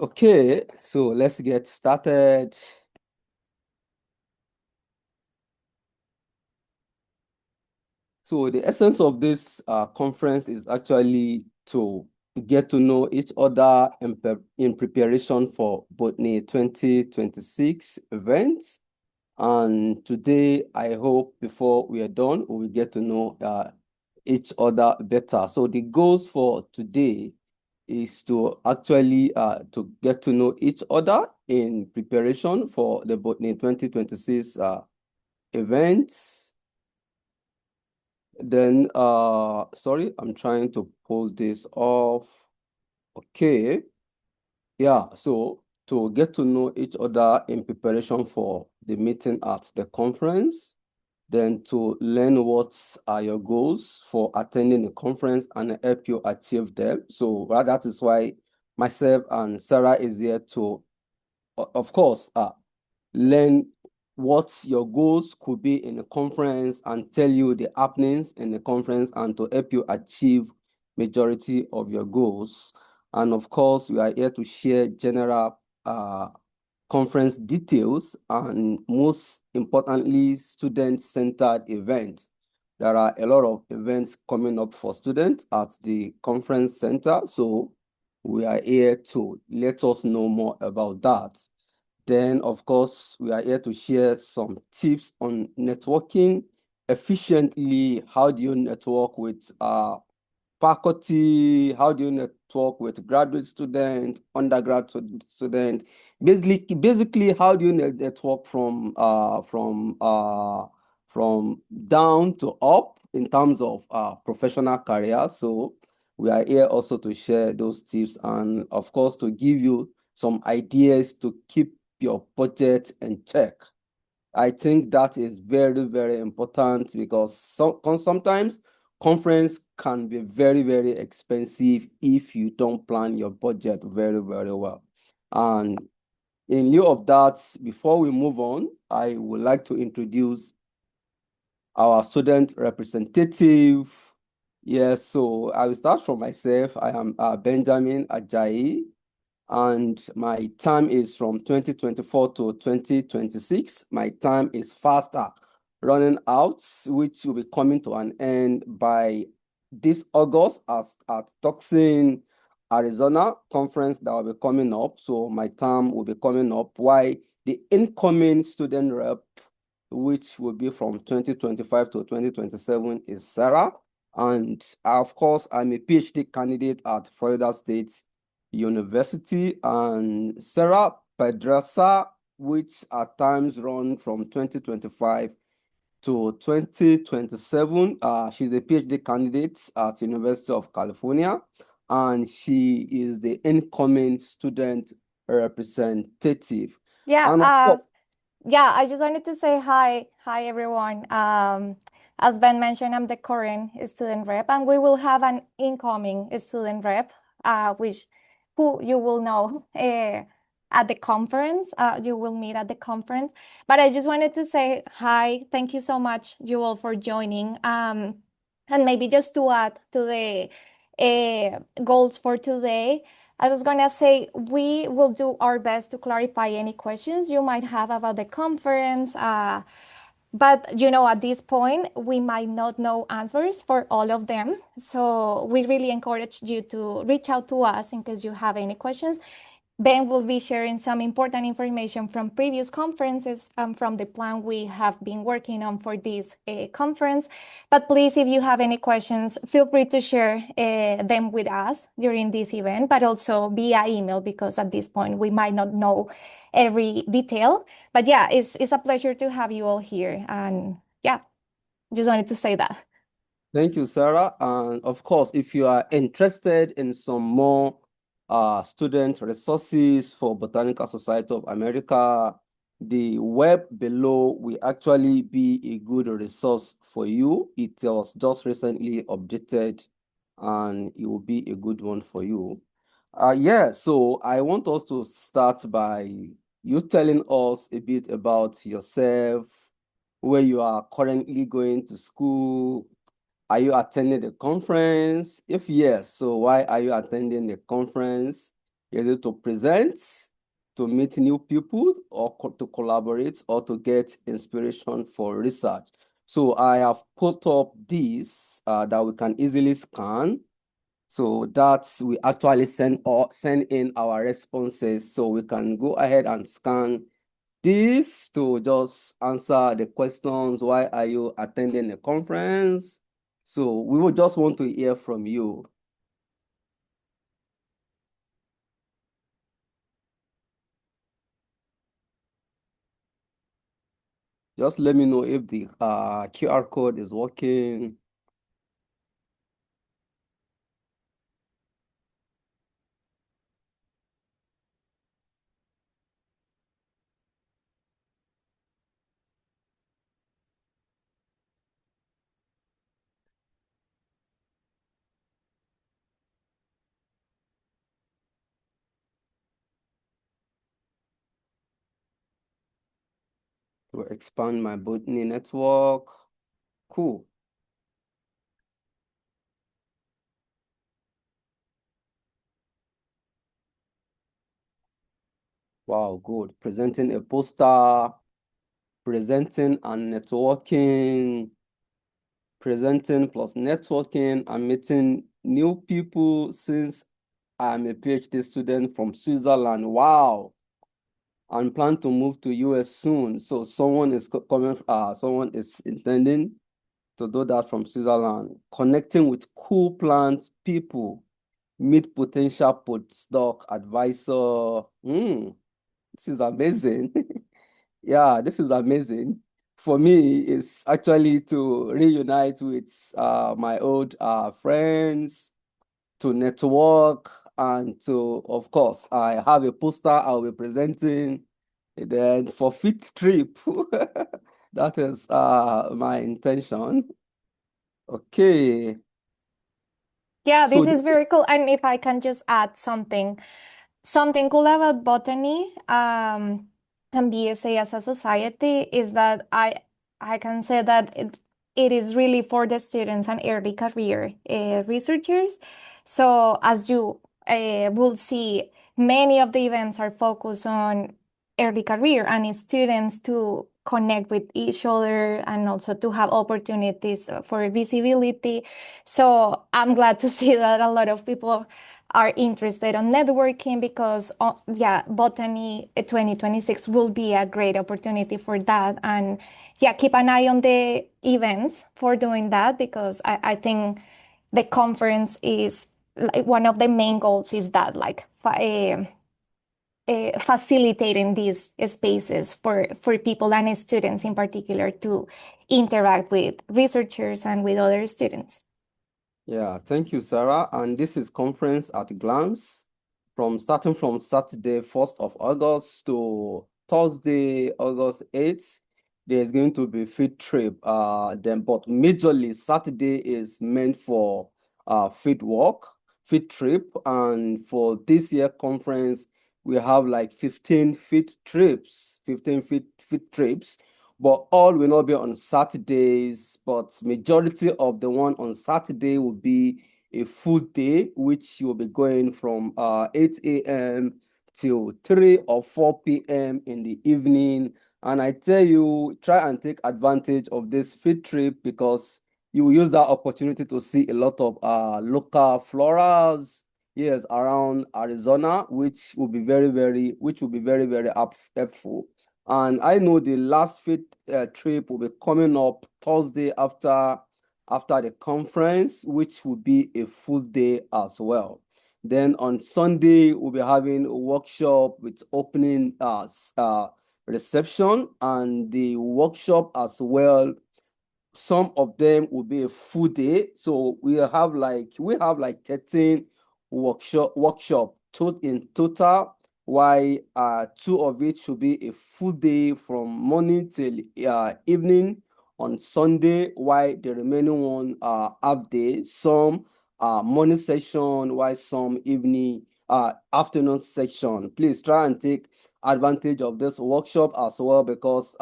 Okay, so let's get started. So the essence of this conference is actually to get to know each other in preparation for Botany 2026 events. And today, I hope before we are done, we will get to know each other better. So the goals for today is to actually to get to know each other in preparation for the Botany 2026 events. Then, sorry, I'm trying to pull this off. Okay. Yeah, so to get to know each other in preparation for the meeting at the conference, then to learn what are your goals for attending the conference and help you achieve them. So that is why myself and Sarah is here to, of course, learn what your goals could be in the conference and tell you the happenings in the conference and to help you achieve majority of your goals. And of course, we are here to share general conference details and most importantly, student-centered events. There are a lot of events coming up for students at the conference center. So we are here to let us know more about that. Then, of course, we are here to share some tips on networking efficiently. How do you network with faculty? How do you network with graduate student, undergrad student? Basically, how do you network from down to up in terms of professional career? So we are here also to share those tips and, of course, to give you some ideas to keep your budget in check. I think that is very, very important because sometimes conference can be very, very expensive if you don't plan your budget very, very well. And in lieu of that, before we move on, I would like to introduce our student representative. Yes, so I will start from myself. I am Benjamin Ajayi, and my time is from 2024 to 2026. My time is faster running out, which will be coming to an end by this August at Tucson, Arizona conference that will be coming up. So my term will be coming up. Why the incoming student rep, which will be from 2025 to 2027, is Sarah. And of course, I'm a PhD candidate at Florida State University, and Sara Pedraza, which at times run from 2025 to 2027. She's a PhD candidate at University of California, and she is the incoming student representative. Yeah, And of uh, course, yeah, I just wanted to say hi. Hi, everyone. As Ben mentioned, I'm the current student rep, and we will have an incoming student rep, which who you will know at the conference. You will meet at the conference. But I just wanted to say hi. Thank you so much, you all, for joining. And maybe just to add to the goals for today. I was going to say we will do our best to clarify any questions you might have about the conference. But at this point, we might not know answers for all of them. So we really encourage you to reach out to us in case you have any questions. Ben will be sharing some important information from previous conferences from the plan we have been working on for this conference. But please, if you have any questions, feel free to share them with us during this event, but also via email, because at this point we might not know every detail. But yeah, it's a pleasure to have you all here. And yeah, just wanted to say that. thank you, Sarah. And of course, if you are interested in some more student resources for Botanical Society of America, the web below will actually be a good resource for you. It was just recently updated and it will be a good one for you. Yeah, so I want us to start by you telling us a bit about yourself, where you are currently going to school. Are you attending the conference? If yes, so why are you attending the conference? either to present, to meet new people, or to collaborate, or to get inspiration for research. So I have put up this that we can easily scan. So that's we actually send in our responses. So we can go ahead and scan this to just answer the questions. Why are you attending a conference? So we would just want to hear from you. Just let me know if the QR code is working. To expand my Botany network. Cool. Wow, good. Presenting a poster, presenting and networking, presenting plus networking and meeting new people since I'm a PhD student from Switzerland. Wow. And plan to move to US soon. So someone is coming, someone is intending to do that from Switzerland. Connecting with cool plant people, meet potential postdoc advisor. This is amazing. Yeah, this is amazing. For me, it's actually to reunite with my old friends, to network, and to, of course, I have a poster I'll be presenting. Then for fifth trip, that is my intention. Okay. Yeah, So this is very cool. And if I can just add something cool about botany and BSA as a society is that I can say that it is really for the students and early career researchers. So as you will see, many of the events are focused on early career and students to connect with each other and also to have opportunities for visibility. So I'm glad to see that a lot of people are interested on networking because yeah, Botany 2026 will be a great opportunity for that. And yeah, keep an eye on the events for doing that because I think the conference is like one of the main goals is that like facilitating these spaces for people and students in particular to interact with researchers and with other students. yeah, thank you, Sarah. And this is Conference at a Glance, from starting from Saturday, 1st of August to Thursday, August 8th. There's going to be field trip. Then, but majorly Saturday is meant for field walk, field trip. And for this year conference, we have like 15 field trips, 15 field trips, but all will not be on Saturdays, but majority of the one on Saturday will be a full day, which you'll be going from 8 a.m. till 3 or 4 p.m. in the evening. And I tell you, try and take advantage of this field trip because you will use that opportunity to see a lot of local floras, yes, around Arizona, which will be very, very helpful. And I know the last fit trip will be coming up Thursday after the conference, which will be a full day as well. Then on Sunday, we'll be having a workshop with opening reception, and the workshop as well, some of them will be a full day. So we have like 13 workshop in total, why two of it should be a full day from morning till evening on Sunday, why the remaining one half day, some morning session, why some evening afternoon section. Please try and take advantage of this workshop as well, because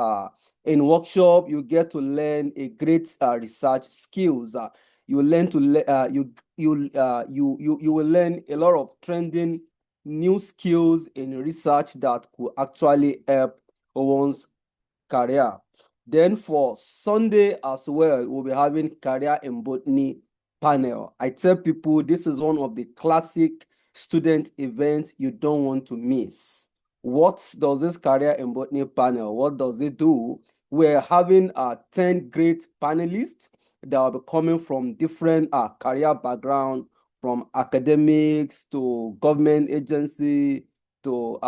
in workshop you get to learn a great research skills. You learn to you will learn a lot of trending new skills in research that could actually help one's career. Then for Sunday as well, we'll be having career in botany panel. I tell people this is one of the classic student events you don't want to miss. What does this career in botany panel, what does it do? We're having 10 great panelists that will be coming from different career background, from academics to government agency from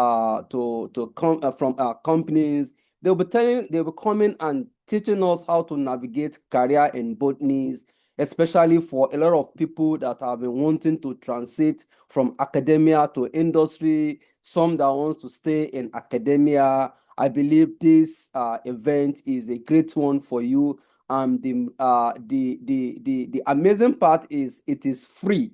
companies. They'll be coming and teaching us how to navigate career in botanies, especially for a lot of people that have been wanting to transit from academia to industry, some that wants to stay in academia. I believe this event is a great one for you. The amazing part is it is free.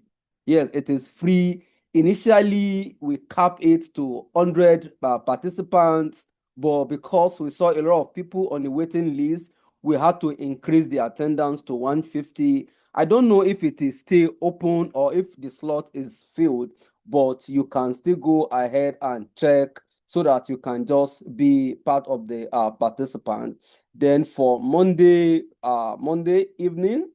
Yes, it is free. Initially, we cap it to 100 participants, but because we saw a lot of people on the waiting list, we had to increase the attendance to 150. I don't know if it is still open or if the slot is filled, but you can still go ahead and check so that you can just be part of the participant. Then for Monday evening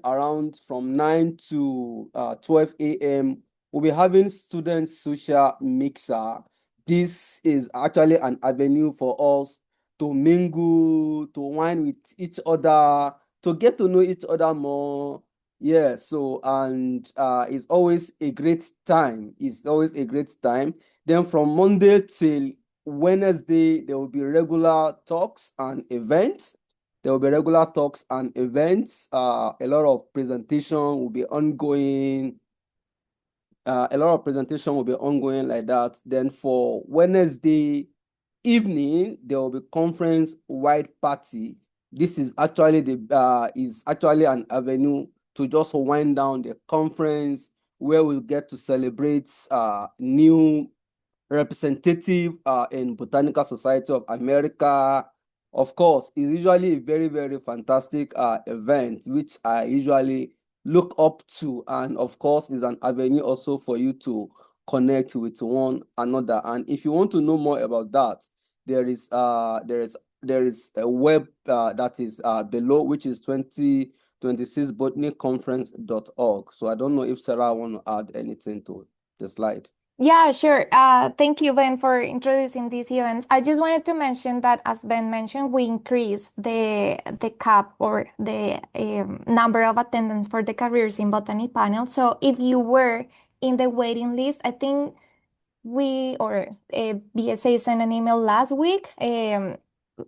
around from 9 to 12 a.m., we'll be having student social mixer. This is actually an avenue for us to mingle, to wine with each other, to get to know each other more. Yeah, so and it's always a great time. It's always a great time. Then from Monday till Wednesday, there will be regular talks and events. There will be regular talks and events. A lot of presentation will be ongoing. A lot of presentation will be ongoing like that. Then for Wednesday evening, there will be conference wide party. This is actually an avenue to just wind down the conference where we'll get to celebrate new representative in Botanical Society of America. Of course, it's usually a very, very fantastic event, which I usually look up to. And of course, is an avenue also for you to connect with one another. And if you want to know more about that, there is a web that is below, which is 2026 botanyconference.org. So I don't know if Sarah want to add anything to the slide. Yeah, sure. Thank you, Ben, for introducing these events. I just wanted to mention that, as Ben mentioned, we increased the cap or the number of attendance for the careers in botany panel. So if you were in the waiting list, I think BSA sent an email last week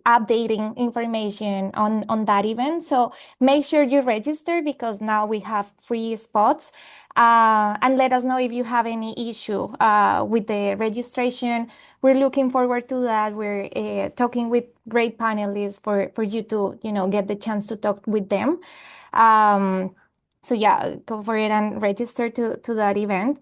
updating information on that event. So make sure you register because now we have free spots. And let us know if you have any issue with the registration. We're looking forward to that. We're talking with great panelists for you to, get the chance to talk with them. So yeah, go for it and register to that event.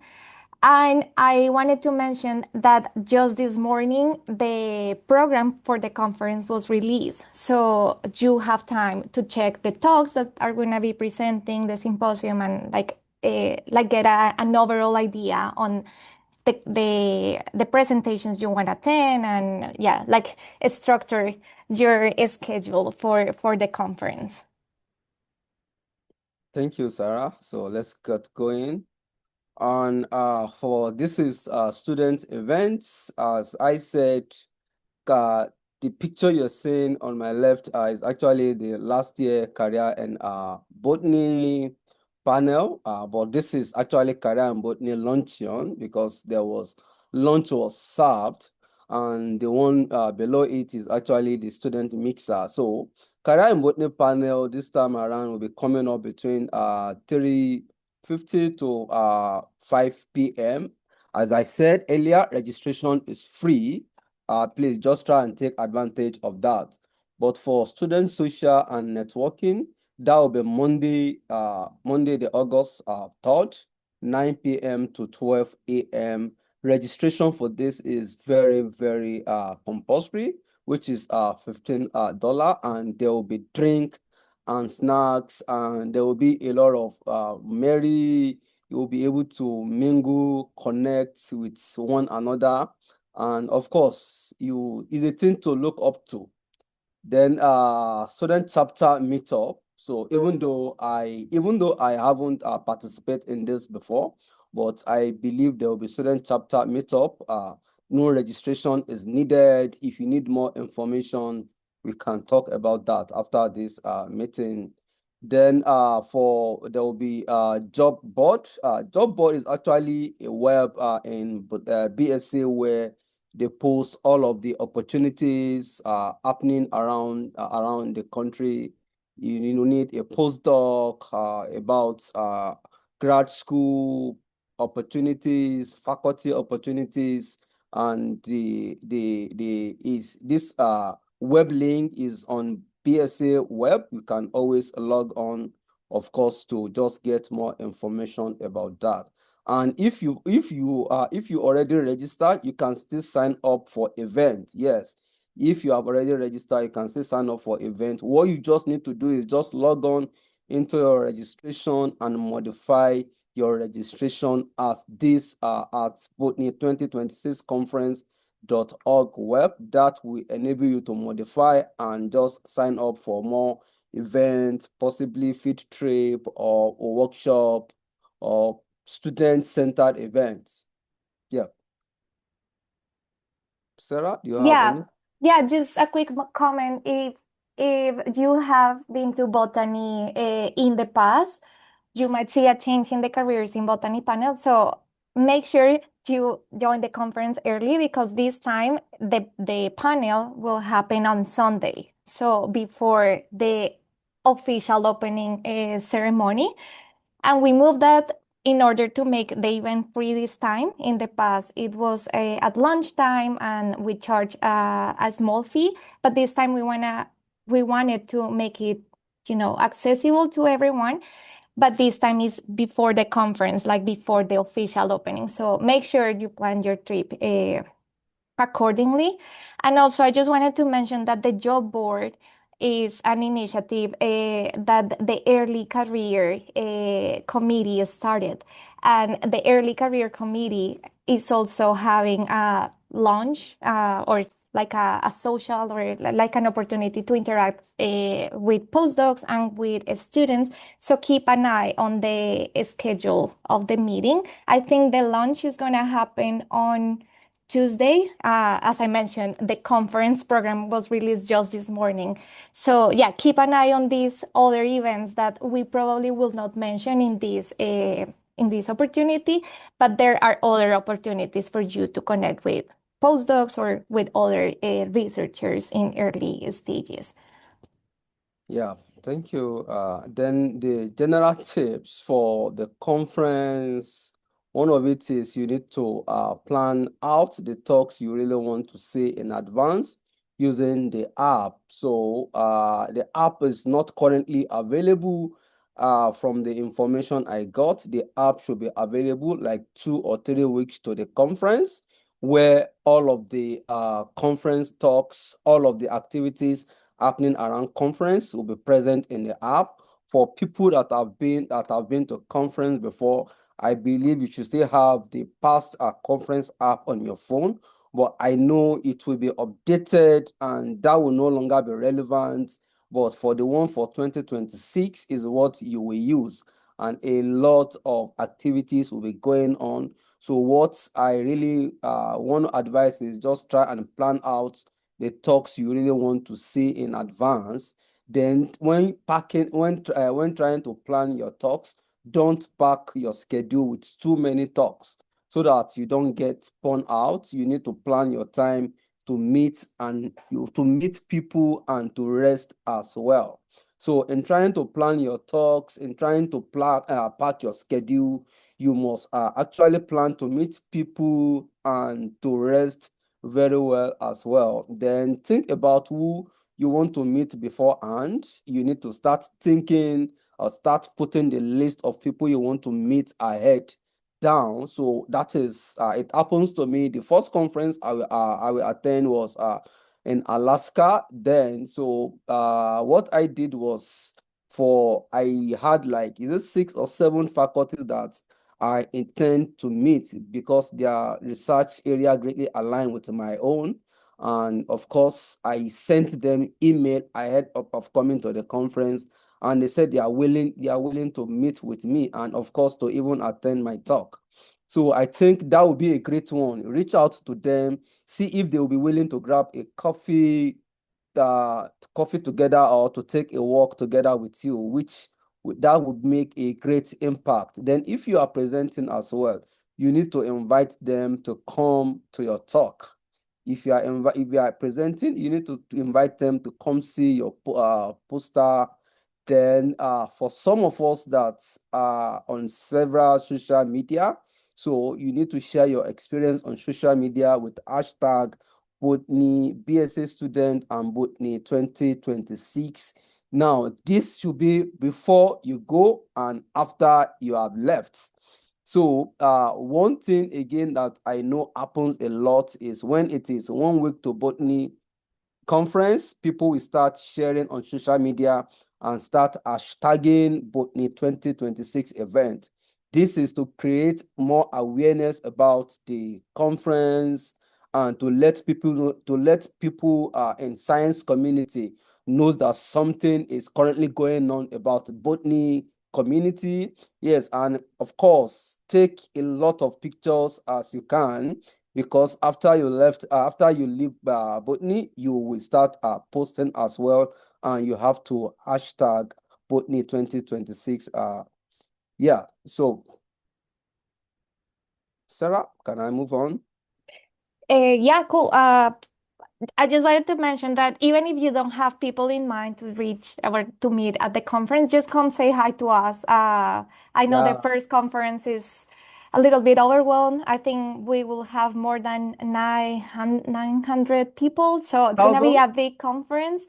And I wanted to mention that just this morning, the program for the conference was released. So you have time to check the talks that are going to be presenting the symposium and get an overall idea on the presentations you want to attend and yeah, structure your schedule for the conference. Thank you, Sarah. So let's get going. On for this is student events. As I said, uh, the picture you're seeing on my left is actually the last year career and botany panel. But this is actually career and botany luncheon because lunch was served, and the one below it is actually the student mixer. So career and botany panel this time around will be coming up between 3:50 to 5 p.m. As I said earlier, registration is free. Please just try and take advantage of that. But for student social and networking, that will be Monday the August 3rd, 9 p.m. to 12 a.m. Registration for this is very, very compulsory, which is $15, and there will be drink and snacks, and there will be a lot of merry You will be able to mingle, connect with one another. And of course, it's a thing to look up to. Then student chapter meetup. So even though I haven't participated in this before, but I believe there will be student chapter meetup. No registration is needed. If you need more information, we can talk about that after this meeting. Then there will be job board. Job board is actually a web in BSc where they post all of the opportunities happening around the country. You need a postdoc about grad school opportunities, faculty opportunities, and the is this web link is on BSA web. You can always log on, of course, to just get more information about that. And if you already registered, you can still sign up for event. Yes, if you have already registered, you can still sign up for event. What you just need to do is just log on into your registration and modify your registration at Botany 2026 conference.org web. That will enable you to modify and just sign up for more events, possibly field trip or a workshop or student-centered events. Yeah. Sarah, do you have Yeah, any? yeah, just a quick comment. If you have been to botany in the past, you might see a change in the careers in botany panel. So make sure you join the conference early because this time the panel will happen on Sunday. So before the official opening ceremony. And we moved that in order to make the event free this time. In the past, it was at lunchtime and we charge a small fee. But this time we wanted to make it, accessible to everyone. But this time is before the conference, like before the official opening. So make sure you plan your trip accordingly. And also, I just wanted to mention that the job board is an initiative that the early career committee started. And the early career committee is also having a launch or like a social or like an opportunity to interact with postdocs and with students. So keep an eye on the schedule of the meeting. I think the launch is going to happen on Tuesday. As I mentioned, the conference program was released just this morning. So yeah, keep an eye on these other events that we probably will not mention in this opportunity, but there are other opportunities for you to connect with postdocs or with other researchers in early stages. Yeah, thank you. Then the general tips for the conference, one of it is you need to plan out the talks you really want to see in advance using the app. So the app is not currently available. From the information I got, the app should be available like 2 or 3 weeks to the conference, where all of the conference talks, all of the activities happening around conference will be present in the app. For people that have been to conference before, I believe you should still have the past conference app on your phone, but I know it will be updated and that will no longer be relevant. But for the one for 2026 is what you will use, and a lot of activities will be going on. So what I really want to advise is just try and plan out the talks you really want to see in advance. Then when trying to plan your talks, don't pack your schedule with too many talks so that you don't get spun out. You need to plan your time to meet people and to rest as well. So in trying to plan your talks, in trying to pack your schedule, you must actually plan to meet people and to rest very well as well. Then think about who you want to meet beforehand. You need to start thinking or start putting the list of people you want to meet ahead down. So that is, it happens to me. The first conference I will attend was in Alaska. Then, so what I did was I had like, is it 6 or 7 faculties that I intend to meet because their research area greatly aligned with my own. And of course, I sent them email ahead of coming to the conference, and they said they are willing to meet with me, and of course to even attend my talk. So I think that would be a great one. Reach out to them, see if they will be willing to grab a coffee together or to take a walk together with you, which that would make a great impact. Then if you are presenting as well, you need to invite them to come to your talk. If you are presenting, you need to invite them to come see your poster. Then for some of us that are on several social media, so you need to share your experience on social media with hashtag Botany BSA student and Botany 2026. Now, this should be before you go and after you have left. So one thing again that I know happens a lot is when it is 1 week to Botany conference, people will start sharing on social media and start hashtagging Botany 2026 event. This is to create more awareness about the conference and to let people know, in science community knows that something is currently going on about the botany community. Yes, and of course, take a lot of pictures as you can, because after you leave Botany, you will start posting as well, and you have to hashtag Botany 2026. Yeah. So, Sarah, can I move on? Yeah, cool. I just wanted to mention that even if you don't have people in mind to reach or to meet at the conference, just come say hi to us. I know the Yeah. first conference is a little bit overwhelmed. I think we will have more than 900 people, so it's gonna be Thousand? a big conference.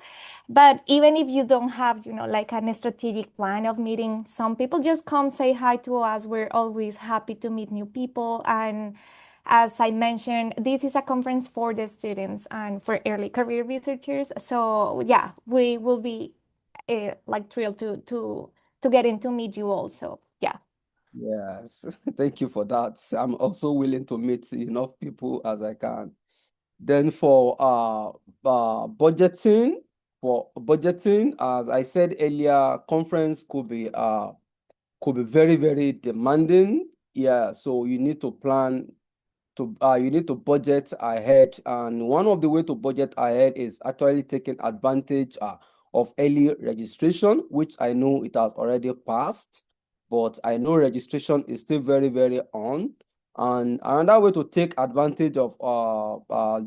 But even if you don't have, like a strategic plan of meeting some people, just come say hi to us. We're always happy to meet new people. And as I mentioned, this is a conference for the students and for early career researchers. So yeah, we will be like thrilled to get in to meet you also. Yeah. Yes. Thank you for that. I'm also willing to meet enough people as I can. Then for budgeting, as I said earlier, conference could be very, very demanding. Yeah, so you need to budget ahead, and one of the way to budget ahead is actually taking advantage of early registration, which I know it has already passed, but I know registration is still very, very on. And another way to take advantage of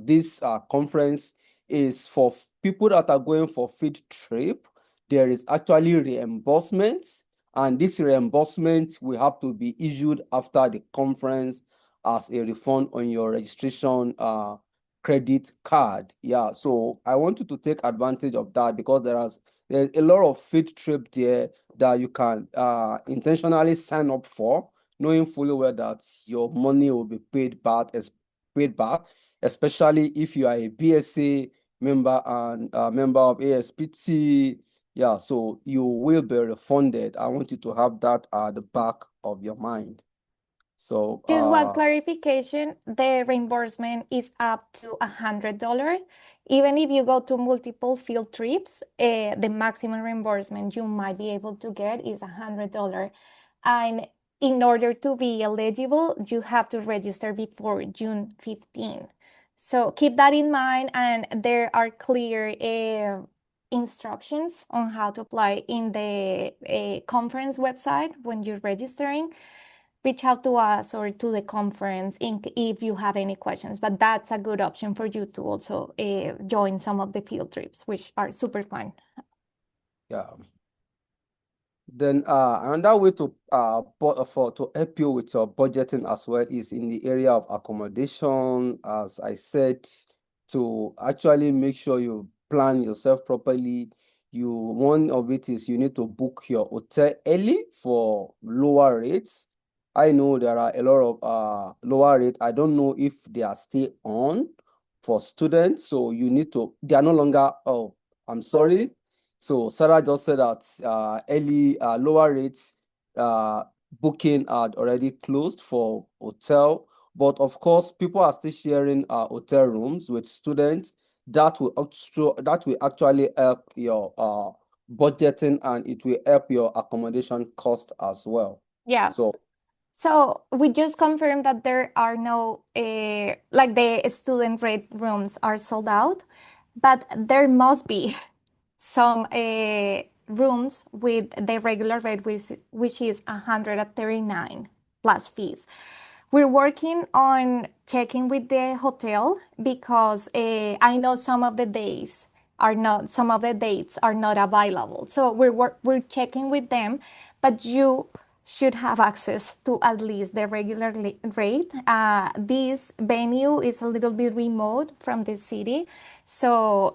this conference is for people that are going for field trip. There is actually reimbursement, and this reimbursement will have to be issued after the conference as a refund on your registration credit card. Yeah, so I want you to take advantage of that because there's a lot of field trip there that you can intentionally sign up for, knowing fully well that your money will be paid back, especially if you are a BSA member and a member of ASPT. Yeah, so you will be refunded. I want you to have that at the back of your mind. So, Just one clarification, the reimbursement is up to $100. Even if you go to multiple field trips, the maximum reimbursement you might be able to get is $100. And in order to be eligible, you have to register before June 15. So keep that in mind, and there are clear instructions on how to apply in the conference website when you're registering. Reach out to us or to the conference if you have any questions. But that's a good option for you to also join some of the field trips, which are super fun. yeah. Then another way to help you with your budgeting as well is in the area of accommodation. As I said, to actually make sure you plan yourself properly. One of it is you need to book your hotel early for lower rates. I know there are a lot of lower rate. I don't know if they are still on for students. So they are no longer, oh, I'm sorry. So Sarah just said that lower rates, booking had already closed for hotel, but of course, people are still sharing hotel rooms with students. That will actually help your budgeting, and it will help your accommodation cost as well. Yeah. So So we just confirmed that there are no, like the student rate rooms are sold out, but there must be some rooms with the regular rate, which is 139 plus fees. We're working on checking with the hotel because I know some of the dates are not available. So we're checking with them, but you should have access to at least the regular rate. This venue is a little bit remote from the city, so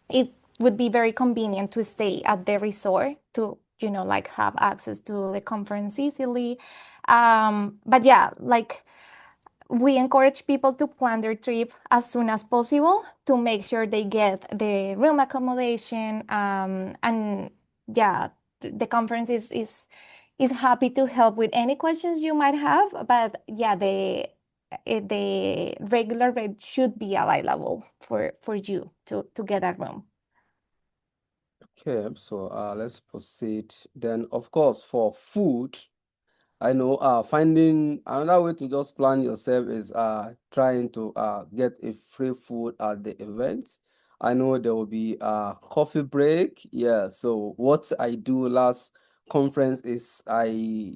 it would be very convenient to stay at the resort to, like have access to the conference easily. But yeah, like we encourage people to plan their trip as soon as possible to make sure they get the room accommodation. And yeah, the conference is happy to help with any questions you might have. But yeah, the regular rate should be available for you to get a room. okay, so let's proceed. Then, of course, for food, I know finding another way to just plan yourself is trying to get a free food at the event. I know there will be a coffee break. Yeah, so what I do last conference is I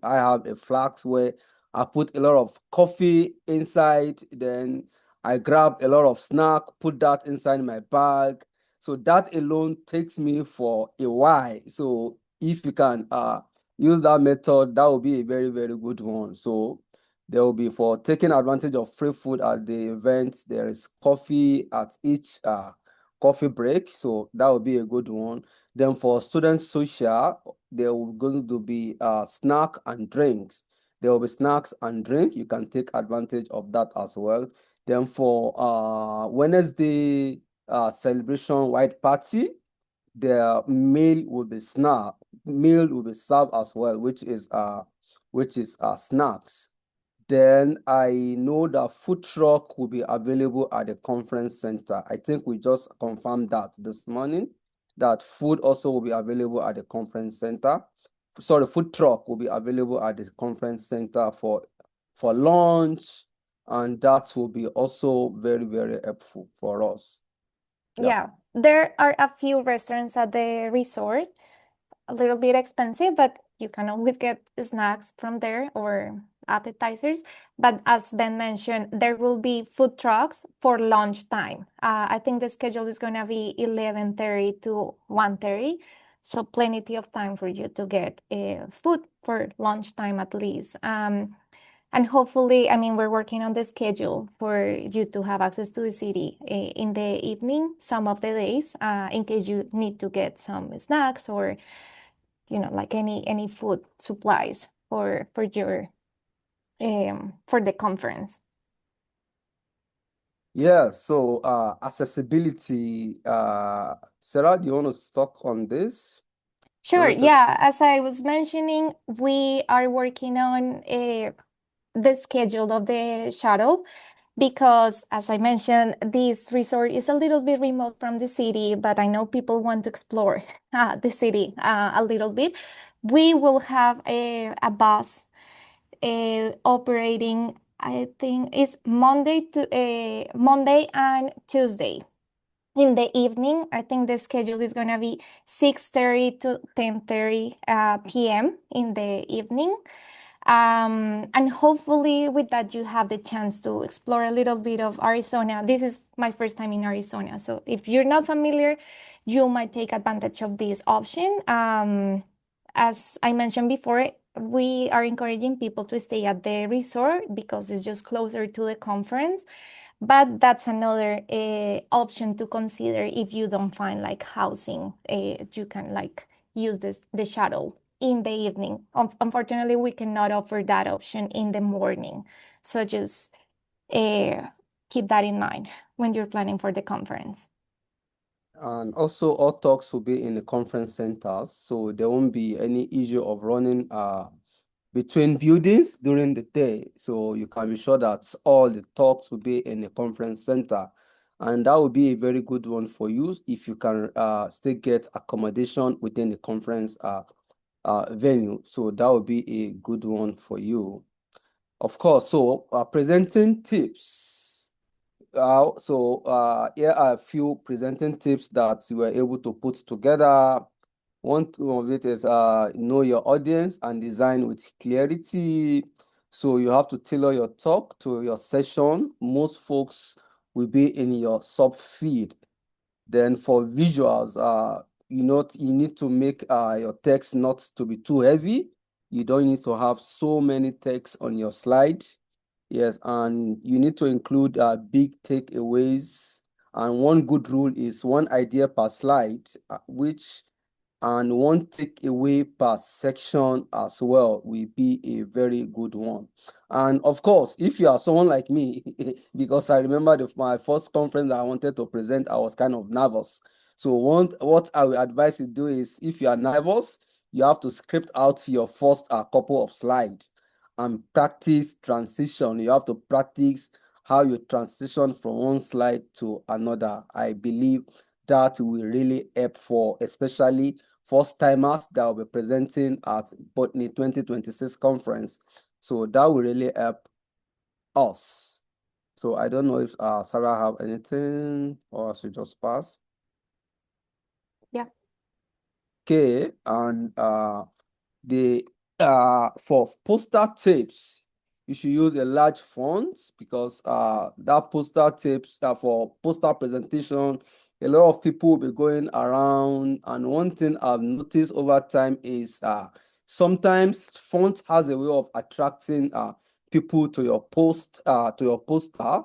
have a flask where I put a lot of coffee inside, then I grab a lot of snack, put that inside my bag. So that alone takes me for a while. So if you can use that method, that will be a very, very good one. So there will be, for taking advantage of free food at the event, there is coffee at each coffee break. So that will be a good one. Then for student social, there will going to be snack and drinks. There will be snacks and drink. You can take advantage of that as well. Then for Wednesday celebration white party, their meal will be served as well, which is snacks. Then I know that food truck will be available at the conference center. I think we just confirmed that this morning, that food also will be available at the conference center. Sorry, food truck will be available at the conference center for lunch, and that will be also very, very helpful for us. Yeah. Yeah, there are a few restaurants at the resort, a little bit expensive, but you can always get snacks from there or appetizers. But as Ben mentioned, there will be food trucks for lunchtime. I think the schedule is going to be 11:30 to 1:30. So plenty of time for you to get food for lunchtime at least. And hopefully, I mean, we're working on the schedule for you to have access to the city in the evening, some of the days, in case you need to get some snacks or like any food supplies for your for the conference. Yeah, so accessibility, Sarah, do you want to talk on this? You Sure. want to say? Yeah. As I was mentioning, we are working on the schedule of the shuttle because, as I mentioned, this resort is a little bit remote from the city, but I know people want to explore the city a little bit. We will have a bus operating, I think it's Monday and Tuesday. In the evening, I think the schedule is gonna be 6:30 to 10:30 p.m. in the evening. And hopefully with that you have the chance to explore a little bit of Arizona. This is my first time in Arizona, so if you're not familiar, you might take advantage of this option. As I mentioned before, we are encouraging people to stay at the resort because it's just closer to the conference. But that's another option to consider if you don't find like housing. You can like use the shuttle in the evening. Unfortunately, we cannot offer that option in the morning. So just uh, keep that in mind when you're planning for the conference. And also all talks will be in the conference centers, so there won't be any issue of running between buildings during the day. So you can be sure that all the talks will be in the conference center. And that will be a very good one for you if you can still get accommodation within the conference venue. So that will be a good one for you. Of course, so presenting tips. Here are a few presenting tips that you were able to put together. One of it is know your audience and design with clarity. So you have to tailor your talk to your session. Most folks will be in your sub feed. Then for visuals, you need to make your text not to be too heavy. You don't need to have so many text on your slide. Yes, and you need to include big takeaways. And one good rule is one idea per slide, which and one takeaway per section as well will be a very good one. And of course, if you are someone like me, because I remember my first conference that I wanted to present, I was kind of nervous. So what I will advise you do is, if you are nervous, you have to script out your first couple of slides and practice transition. You have to practice how you transition from one slide to another. I believe that will really help for especially first timers that will be presenting at Botany 2026 conference. So that will really help us. So I don't know if Sarah have anything or I should just pass. Yeah. Okay, and the for poster tapes, you should use a large font because that poster tapes for poster presentation, a lot of people will be going around. And one thing I've noticed over time is sometimes font has a way of attracting people to your poster.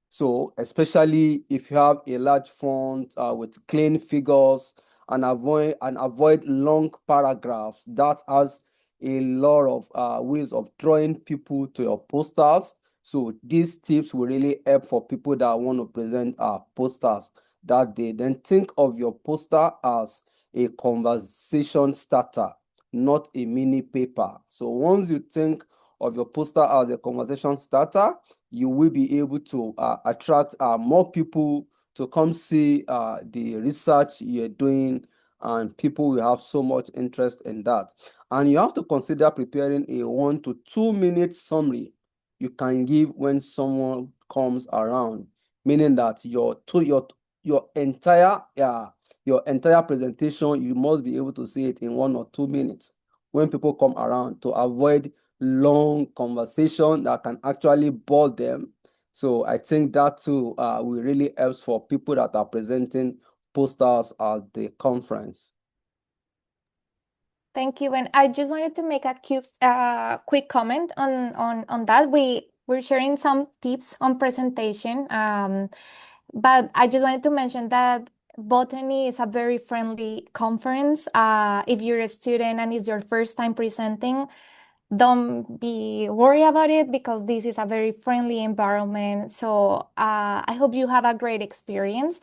So especially if you have a large font with clean figures, and avoid long paragraphs. That has a lot of ways of drawing people to your posters. So these tips will really help for people that want to present posters that day. Then think of your poster as a conversation starter, not a mini paper. So once you think of your poster as a conversation starter, you will be able to attract more people to come see the research you're doing, and people will have so much interest in that. And you have to consider preparing a 1 to 2 minute summary you can give when someone comes around, meaning that your entire presentation, you must be able to say it in 1 or 2 minutes when people come around, to avoid long conversation that can actually bore them. So I think that too will really help for people that are presenting posters at the conference. Thank you. And I just wanted to make a quick comment on that. We're sharing some tips on presentation, but I just wanted to mention that Botany is a very friendly conference. If you're a student and it's your first time presenting, don't be worried about it because this is a very friendly environment. So I hope you have a great experience.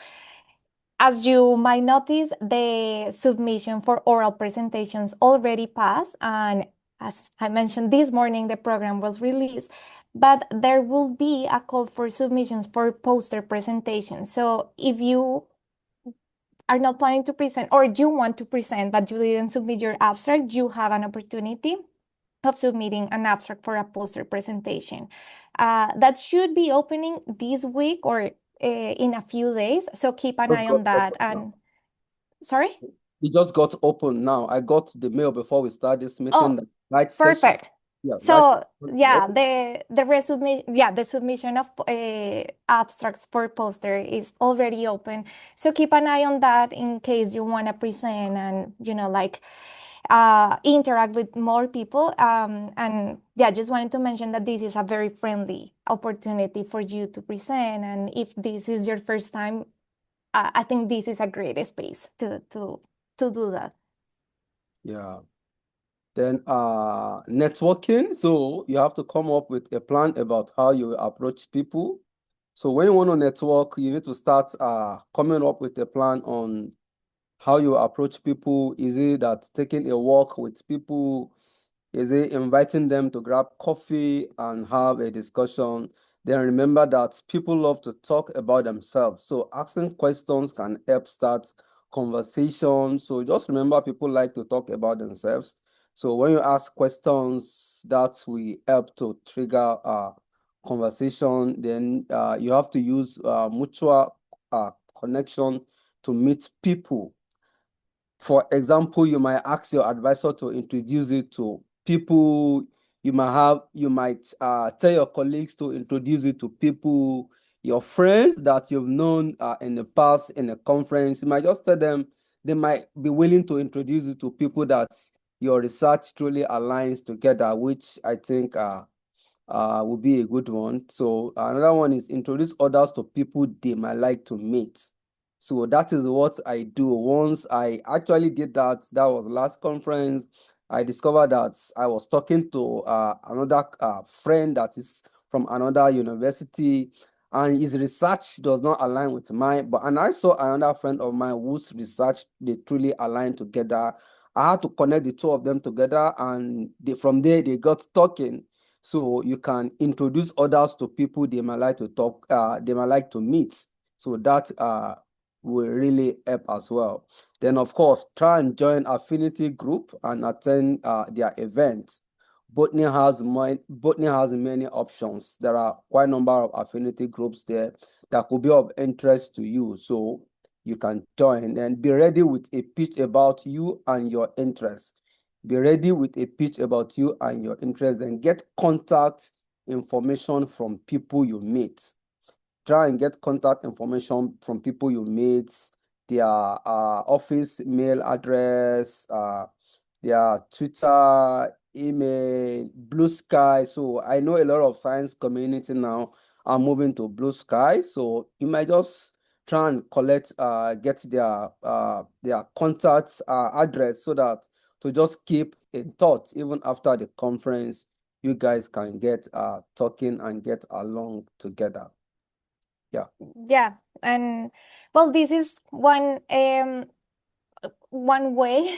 As you might notice, the submission for oral presentations already passed, and as I mentioned this morning, the program was released, but there will be a call for submissions for poster presentations. So if you are not planning to present or you want to present but you didn't submit your abstract, you have an opportunity of submitting an abstract for a poster presentation. That should be opening this week or in a few days. So keep an Just eye got on that. open now. And sorry? It just got open now. I got the mail before we start this meeting. Oh, The right section. perfect. Yeah, right So section is yeah, open. the submission of abstracts for poster is already open. So keep an eye on that in case you want to present and like interact with more people. And yeah, just wanted to mention that this is a very friendly opportunity for you to present. And if this is your first time, I think this is a great space to do that. Yeah. Then networking. So you have to come up with a plan about how you approach people. So when you want to network, you need to start coming up with a plan on how you approach people. Is it that taking a walk with people? Is it inviting them to grab coffee and have a discussion? Then remember that people love to talk about themselves. So asking questions can help start conversation. So just remember people like to talk about themselves. So when you ask questions, that will help to trigger conversation. Then you have to use mutual connection to meet people. For example, you might ask your advisor to introduce you to people. You might tell your colleagues to introduce you to people, your friends that you've known in the past in a conference. You might just tell them. They might be willing to introduce you to people that your research truly aligns together, which I think would be a good one. So another one is introduce others to people they might like to meet. So that is what I do. Once I actually did that, that was last conference. I discovered that I was talking to another friend that is from another university, and his research does not align with mine. And I saw another friend of mine whose research they truly align together. I had to connect the two of them together, and from there they got talking. So you can introduce others to people they might like to talk, they might like to meet. So that will really help as well. Then of course, try and join affinity group and attend their events. Botany has many options. There are quite a number of affinity groups there that could be of interest to you. So you can join and be ready with a pitch about you and your interests. Be ready with a pitch about you and your interests, and get contact information from people you meet. Try and get contact information from people you meet, their office mail address, their Twitter, email, Blue Sky. So I know a lot of science community now are moving to Blue Sky. So you might just try and get their contact address, so that to just keep in touch even after the conference, you guys can get talking and get along together. Yeah. Yeah, and well, this is one way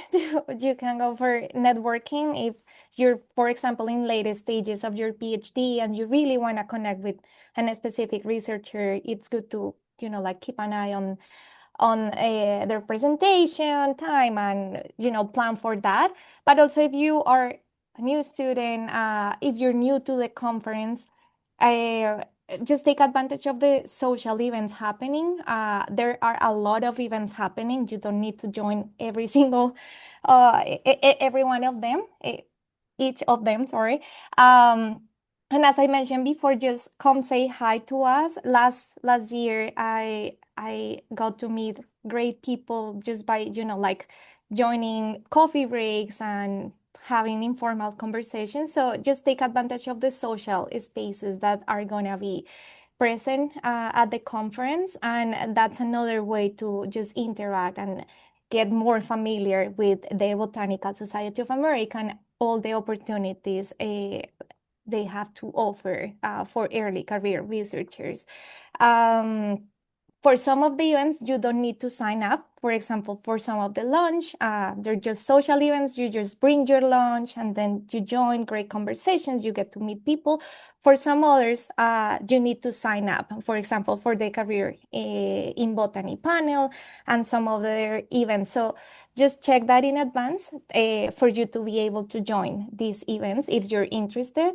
you can go for networking if you're, for example, in later stages of your PhD and you really want to connect with a specific researcher. It's good to, like keep an eye on their presentation time and plan for that. But also, if you are a new student, if you're new to the conference, uh, just take advantage of the social events happening. There are a lot of events happening. You don't need to join every single every one of them, each of them, sorry. And as I mentioned before, just come say hi to us. Last year, I got to meet great people just by, like joining coffee breaks and having informal conversations. So just take advantage of the social spaces that are gonna be present at the conference, and that's another way to just interact and get more familiar with the Botanical Society of America and all the opportunities they have to offer for early career researchers. Um, for some of the events, you don't need to sign up. For example, for some of the lunch, they're just social events. You just bring your lunch and then you join great conversations. You get to meet people. For some others, you need to sign up. For example, for the career in botany panel and some other events. So just check that in advance for you to be able to join these events if you're interested.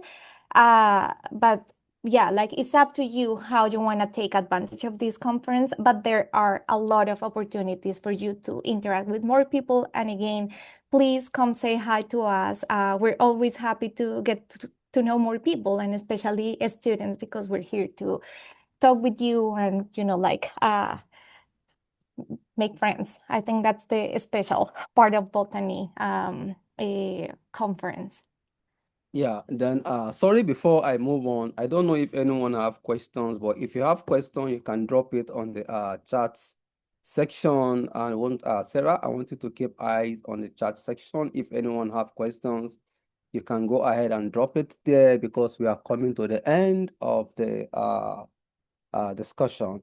But yeah, like it's up to you how you want to take advantage of this conference, but there are a lot of opportunities for you to interact with more people. And again, please come say hi to us. We're always happy to get to know more people, and especially students, because we're here to talk with you and, like make friends. I think that's the special part of Botany conference. Yeah, then sorry, before I move on, I don't know if anyone have questions, but if you have questions, you can drop it on the chat section. And Sarah, I want you to keep eyes on the chat section. If anyone have questions, you can go ahead and drop it there, because we are coming to the end of the discussion.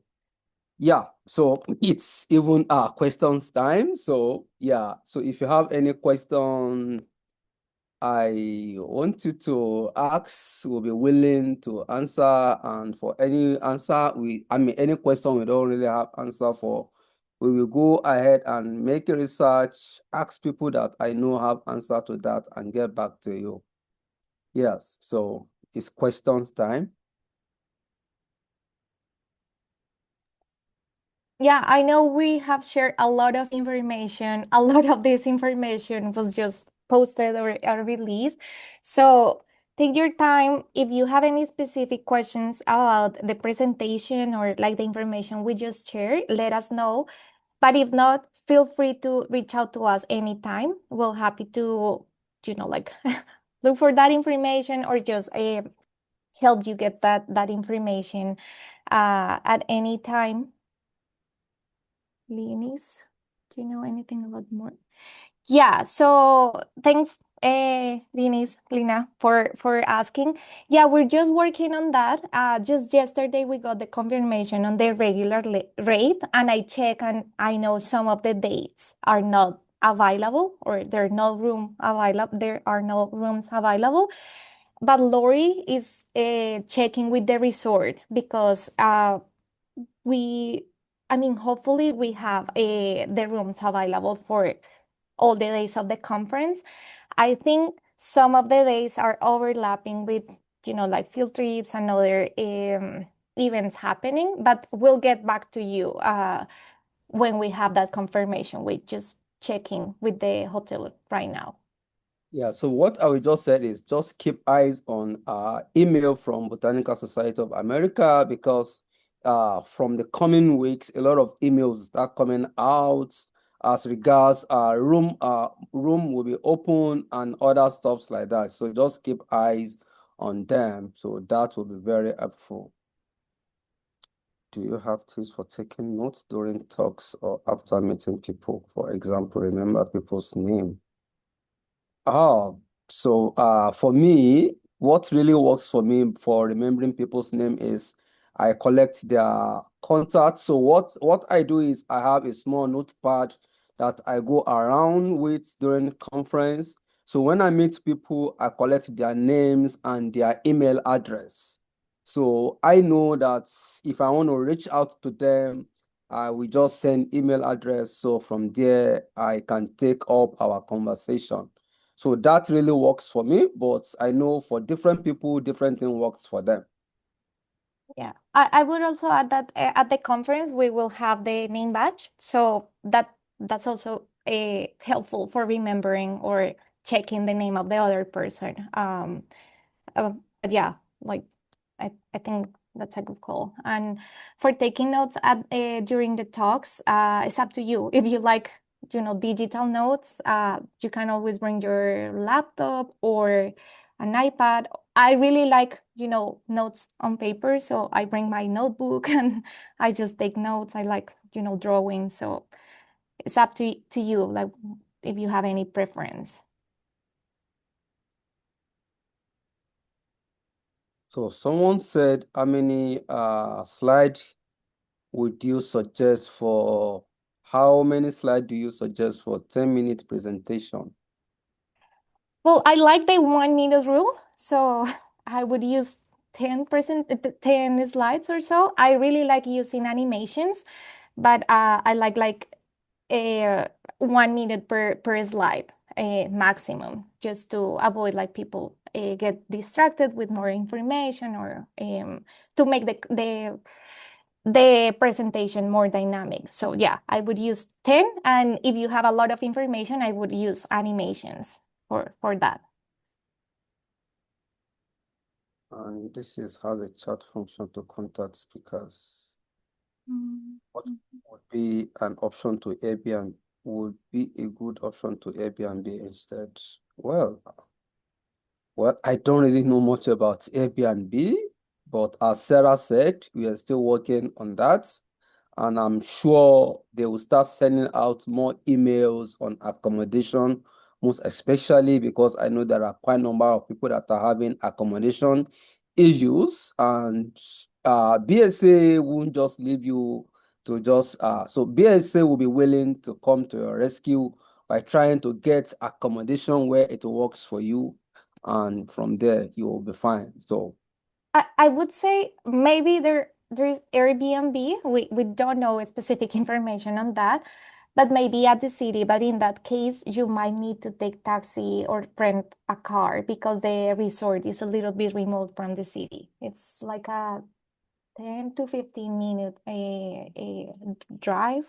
Yeah, so it's even questions time. So yeah, so if you have any question I want you to ask, we'll be willing to answer. And for any answer, any question we don't really have answer for, we will go ahead and make a research, ask people that I know have answer to that and get back to you. Yes, so it's questions time. Yeah, I know we have shared a lot of information. A lot of this information was just posted or released. So take your time. If you have any specific questions about the presentation or like the information we just shared, let us know. But if not, feel free to reach out to us anytime. We're happy to, like look for that information or just help you get that information at any time. Linis, do you know anything about more? Yeah, so thanks, Linis, Lina, for asking. Yeah, we're just working on that. Just yesterday we got the confirmation on the regular rate, and I check and I know some of the dates are not available or there are no room available. There are no rooms available. But Lori is checking with the resort because we I mean, hopefully we have the rooms available for all the days of the conference. I think some of the days are overlapping with, like field trips and other events happening, but we'll get back to you when we have that confirmation. We're just checking with the hotel right now. Yeah, so what I will just say is just keep eyes on email from Botanical Society of America because from the coming weeks, a lot of emails start coming out as regards room will be open and other stuffs like that. So just keep eyes on them. So that will be very helpful. Do you have tips for taking notes during talks or after meeting people? For example, remember people's name. Oh, so for me, what really works for me for remembering people's name is I collect their contacts. So what I do is I have a small notepad that I go around with during the conference. So when I meet people, I collect their names and their email address. So I know that if I want to reach out to them, I will just send email address. So from there, I can take up our conversation. So that really works for me, but I know for different people, different thing works for them. Yeah, I would also add that at the conference we will have the name badge, so that's also helpful for remembering or checking the name of the other person. But yeah, like I think that's a good call. And for taking notes at during the talks, it's up to you. If you like, digital notes, you can always bring your laptop or an iPad. I really like, notes on paper, so I bring my notebook and I just take notes. I like, drawing, so it's up to you, like if you have any preference. So someone said, how many slides would you suggest for, how many slides do you suggest for 10-minute presentation? Well, I like the 1 minute rule, so I would use 10%, 10 slides or so. I really like using animations, but I like 1 minute per slide, maximum, just to avoid like people get distracted with more information or to make the presentation more dynamic. So yeah, I would use 10, and if you have a lot of information, I would use animations for that. And this is has a chat function to contact speakers. Mm, What mm. would be an option to Airbnb? Would be a good option to Airbnb instead? Well, I don't really know much about Airbnb, but as Sarah said, we are still working on that. And I'm sure they will start sending out more emails on accommodation, most especially because I know there are quite a number of people that are having accommodation issues. And BSA won't just leave you to just so BSA will be willing to come to your rescue by trying to get accommodation where it works for you, and from there you will be fine. So I would say maybe there's Airbnb. We don't know specific information on that, but maybe at the city. But in that case, you might need to take taxi or rent a car because the resort is a little bit remote from the city. It's like a 10 to 15 minute a drive.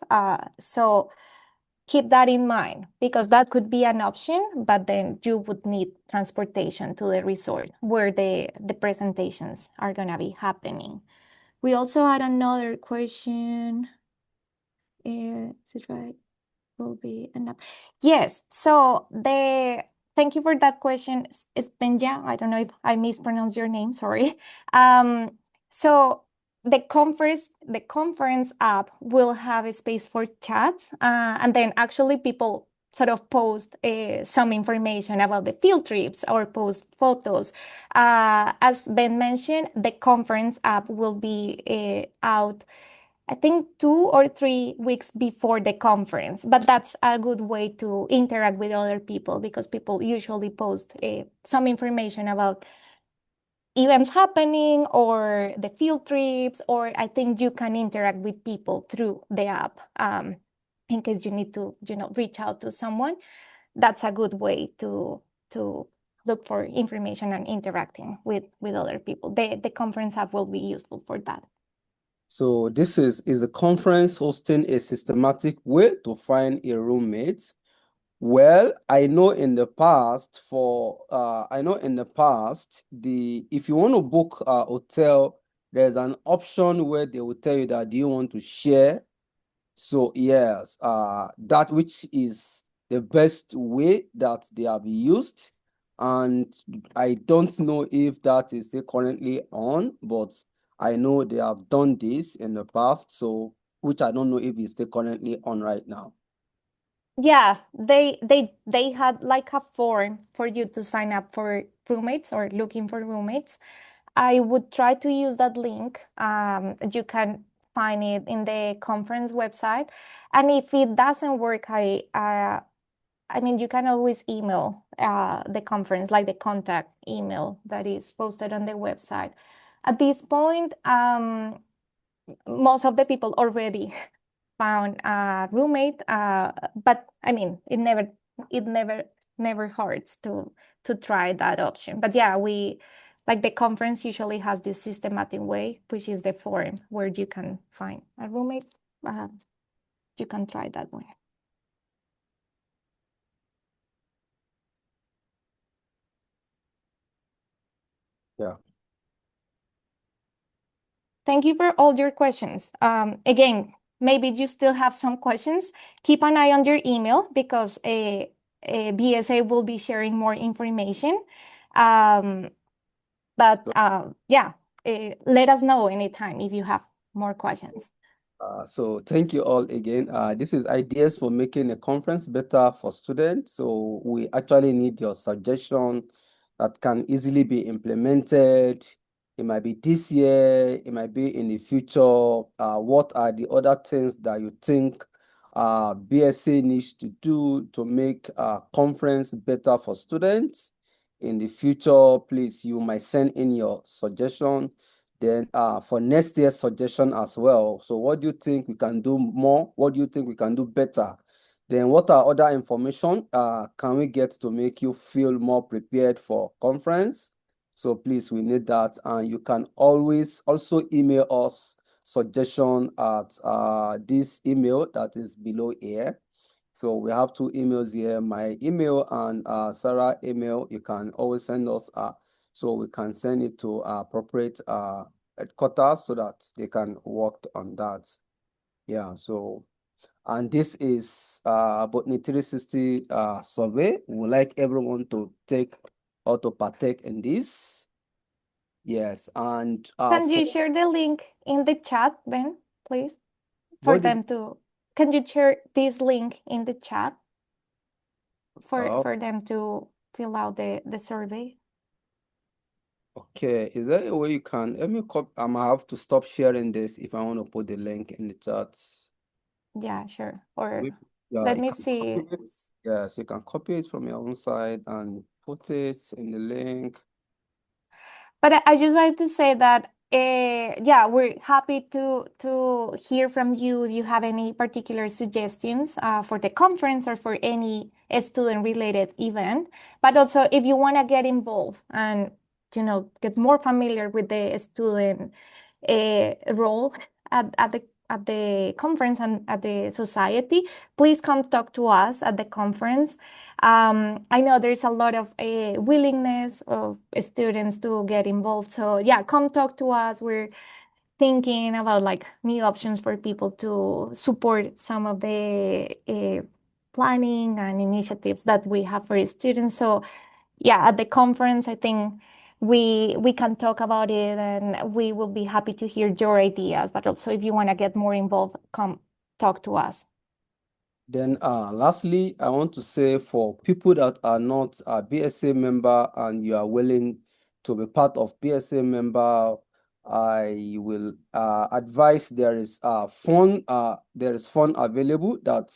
So keep that in mind because that could be an option, but then you would need transportation to the resort where the presentations are gonna be happening. We also had another question. Is it right? Will be enough. Yes. So thank you for that question, Spenja. I don't know if I mispronounced your name. Sorry. So the conference app will have a space for chats, and then actually people sort of post some information about the field trips or post photos. As Ben mentioned, the conference app will be out, I think 2 or 3 weeks before the conference, but that's a good way to interact with other people because people usually post some information about events happening or the field trips, or I think you can interact with people through the app in case you need to, reach out to someone. That's a good way to look for information and interacting with other people. The conference app will be useful for that. so this is the conference hosting a systematic way to find a roommate? Well, I know in the past if you want to book a hotel, there's an option where they will tell you that do you want to share. So yes, that which is the best way that they have used, and I don't know if that is still currently on, but I know they have done this in the past, so which I don't know if it's still currently on right now. Yeah, they had like a form for you to sign up for roommates or looking for roommates. I would try to use that link. You can find it in the conference website, and if it doesn't work, I mean, you can always email the conference, like the contact email that is posted on the website. At this point, most of the people already found a roommate, but I mean, it never hurts to try that option. But yeah, we like the conference usually has this systematic way, which is the forum where you can find a roommate. Uh, you can try that one. Yeah. Thank you for all your questions. Again, maybe you still have some questions. Keep an eye on your email because a BSA will be sharing more information. Um, but yeah, let us know anytime if you have more questions. So thank you all again. This is ideas for making a conference better for students. So we actually need your suggestion that can easily be implemented. It might be this year, it might be in the future. What are the other things that you think BSA needs to do to make a conference better for students in the future? Please, you might send in your suggestion. Then for next year's suggestion as well. So what do you think we can do more? What do you think we can do better? Then what are other information can we get to make you feel more prepared for conference? So please, we need that. And you can always also email us suggestion at this email that is below here. So we have two emails here, my email and Sarah email. You can always send us so we can send it to appropriate headquarters so that they can work on that. Yeah, so and this is Botany360 survey. We would like everyone to take or to partake in this. Yes, and Can you share the link in the chat, Ben, please, for what did them to? Can you share this link in the chat for them to fill out the survey? Okay, is there a way you can let me copy? I might have to stop sharing this if I want to put the link in the chat. Yeah, sure. Or Yeah, let you me can copy see. it. Yes, you can copy it from your own side and put it in the link. But I just wanted to say that, yeah, we're happy to hear from you if you have any particular suggestions for the conference or for any student-related event. But also, if you want to get involved and get more familiar with the student role at the conference and at the society, please come talk to us at the conference. I know there's a lot of willingness of students to get involved. So yeah, come talk to us. We're thinking about like new options for people to support some of the planning and initiatives that we have for students. So yeah, at the conference, I think we can talk about it, and we will be happy to hear your ideas. But also, if you want to get more involved, come talk to us. Then, lastly, I want to say for people that are not a BSA member and you are willing to be part of BSA member, I will advise there is fund available that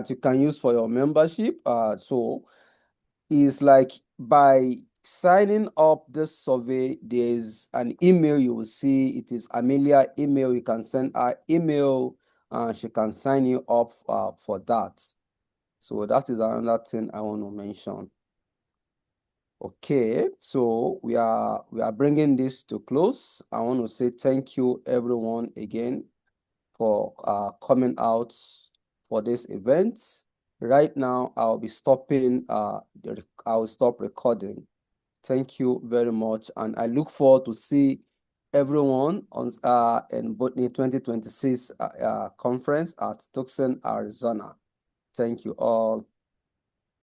you can use for your membership. So is like by signing up this survey, there's an email you will see. It is Amelia email. You can send her email and she can sign you up for that. So that is another thing I want to mention. Okay, so we are bringing this to close. I want to say thank you everyone again for coming out for this event. Right now, I'll be stopping. I'll stop recording. Thank you very much, and I look forward to see everyone on in Botany 2026 conference at Tucson, Arizona. Thank you all.